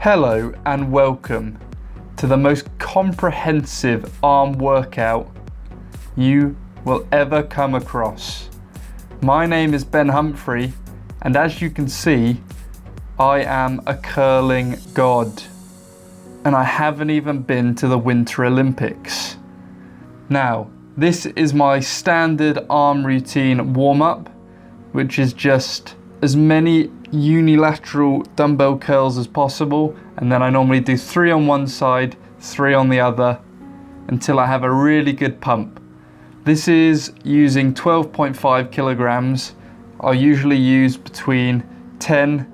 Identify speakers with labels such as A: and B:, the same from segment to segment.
A: Hello and welcome to the most comprehensive arm workout you will ever come across. My name is Humphrey, and as you can see, I am a curling god. And I haven't even been to the Winter Olympics. Now, this is my standard arm routine warm-up, which is just as many unilateral dumbbell curls as possible, and then I normally do 3 on one side, 3 on the other, until I have a really good pump. This is using 12.5 kilograms. I'll usually use between 10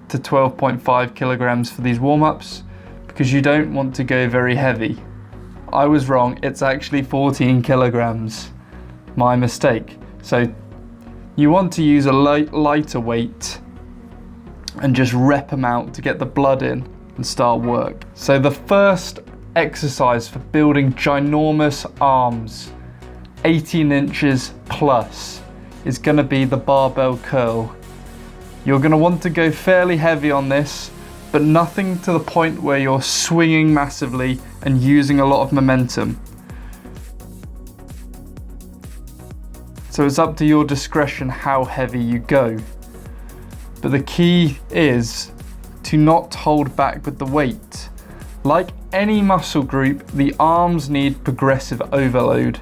A: to 12.5 kilograms for these warm-ups, because you don't want to go very heavy. I was wrong, it's actually 14 kilograms. My mistake. So you want to use a lighter weight and just rep them out to get the blood in and start work. So the first exercise for building ginormous arms, 18 inches plus, is gonna be the barbell curl. You're gonna want to go fairly heavy on this, but nothing to the point where you're swinging massively and using a lot of momentum. So it's up to your discretion how heavy you go. But the key is to not hold back with the weight. Like any muscle group, the arms need progressive overload,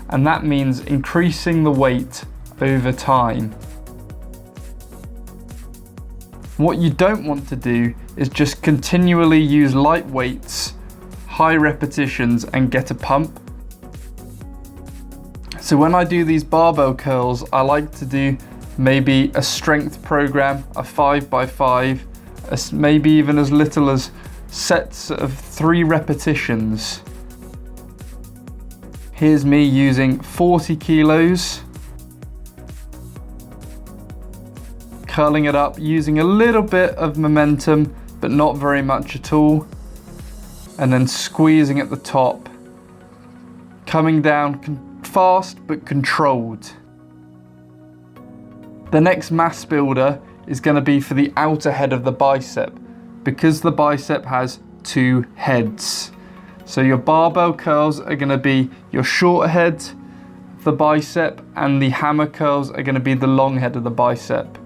A: and that means increasing the weight over time. What you don't want to do is just continually use light weights, high repetitions, and get a pump. So when I do these barbell curls, I like to do maybe a strength program, a 5x5, maybe even as little as sets of 3 repetitions. Here's me using 40 kilos. Curling it up, using a little bit of momentum, but not very much at all. And then squeezing at the top. Coming down fast, but controlled. The next mass builder is going to be for the outer head of the bicep, because the bicep has 2 heads. So your barbell curls are going to be your short head of the bicep, and the hammer curls are going to be the long head of the bicep.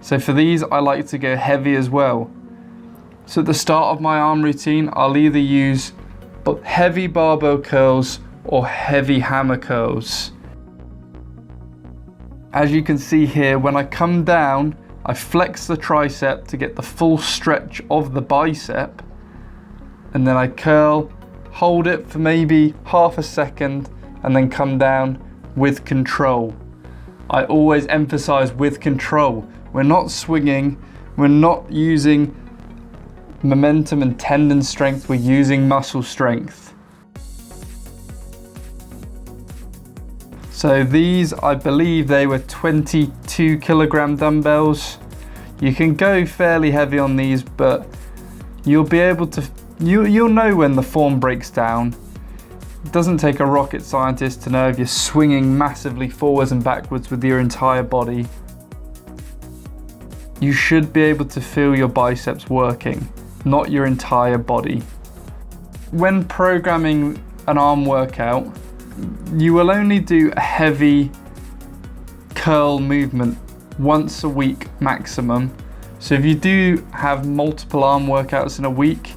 A: So for these, I like to go heavy as well. So at the start of my arm routine, I'll either use heavy barbell curls or heavy hammer curls. As you can see here, when I come down, I flex the tricep to get the full stretch of the bicep, and then I curl, hold it for maybe half a second, and then come down with control. I always emphasize with control. We're not swinging, we're not using momentum and tendon strength, we're using muscle strength. So these, I believe they were 22 kilogram dumbbells. You can go fairly heavy on these, but you'll be able to, you'll know when the form breaks down. It doesn't take a rocket scientist to know if you're swinging massively forwards and backwards with your entire body. You should be able to feel your biceps working, not your entire body. When programming an arm workout, you will only do a heavy curl movement once a week maximum. So if you do have multiple arm workouts in a week,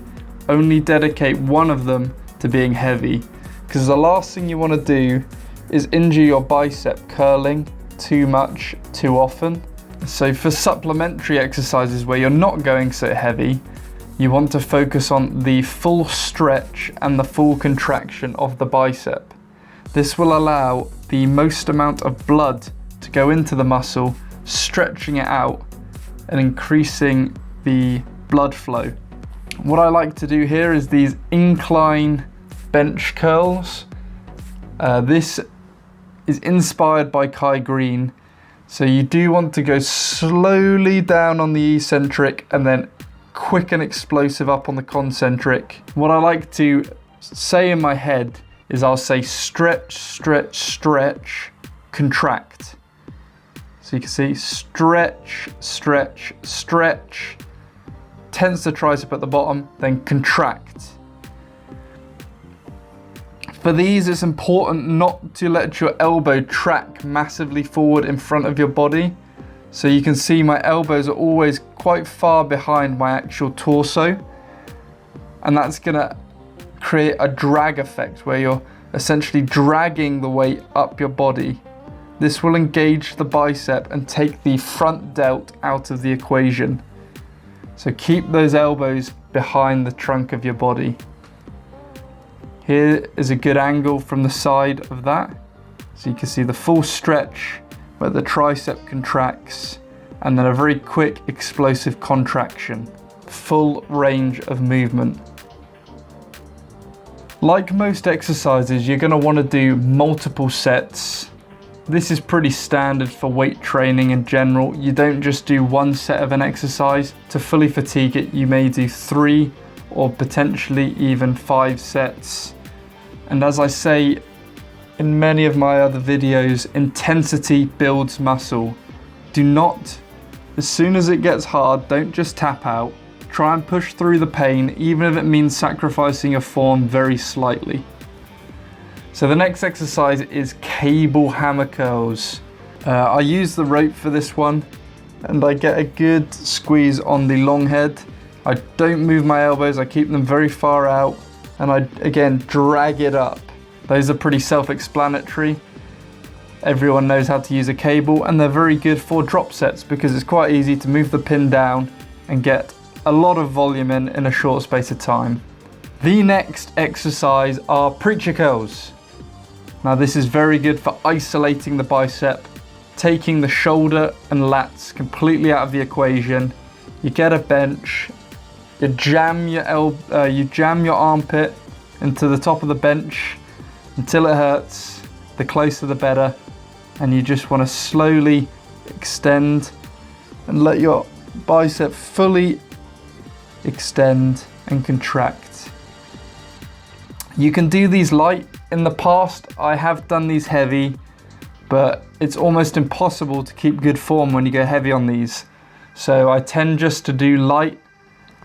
A: only dedicate one of them to being heavy, because the last thing you want to do is injure your bicep curling too much too often. So for supplementary exercises where you're not going so heavy, you want to focus on the full stretch and the full contraction of the bicep. This will allow the most amount of blood to go into the muscle, stretching it out and increasing the blood flow. What I like to do here is these incline bench curls. This is inspired by Kai Green. So you do want to go slowly down on the eccentric and then quick and explosive up on the concentric. What I like to say in my head is I'll say stretch, stretch, stretch, contract. So you can see stretch, stretch, stretch, tense the tricep at the bottom, then contract. For these, it's important not to let your elbow track massively forward in front of your body. So you can see my elbows are always quite far behind my actual torso. And that's gonna create a drag effect where you're essentially dragging the weight up your body. This will engage the bicep and take the front delt out of the equation. So keep those elbows behind the trunk of your body. Here is a good angle from the side of that. So you can see the full stretch where the tricep contracts, and then a very quick explosive contraction. Full range of movement. Like most exercises, you're going to want to do multiple sets. This is pretty standard for weight training in general. You don't just do one set of an exercise. To fully fatigue it, you may do 3 or potentially even 5 sets. And as I say in many of my other videos, intensity builds muscle. Do not, as soon as it gets hard, don't just tap out. Try and push through the pain, even if it means sacrificing your form very slightly. So the next exercise is cable hammer curls. I use the rope for this one, and I get a good squeeze on the long head. I don't move my elbows, I keep them very far out, and I again drag it up. Those are pretty self-explanatory. Everyone knows how to use a cable, and they're very good for drop sets because it's quite easy to move the pin down and get a lot of volume in a short space of time. The next exercise are preacher curls. Now this is very good for isolating the bicep, taking the shoulder and lats completely out of the equation. You get a bench, you jam your armpit into the top of the bench until it hurts. The closer the better, and you just want to slowly extend and let your bicep fully extend and contract. You can do these light. In the past, I have done these heavy, but it's almost impossible to keep good form when you go heavy on these. So I tend just to do light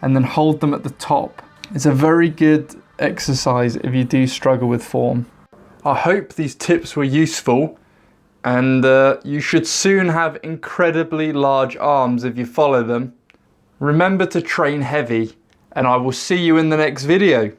A: and then hold them at the top. It's a very good exercise if you do struggle with form. I hope these tips were useful, and you should soon have incredibly large arms if you follow them. Remember to train heavy, and I will see you in the next video.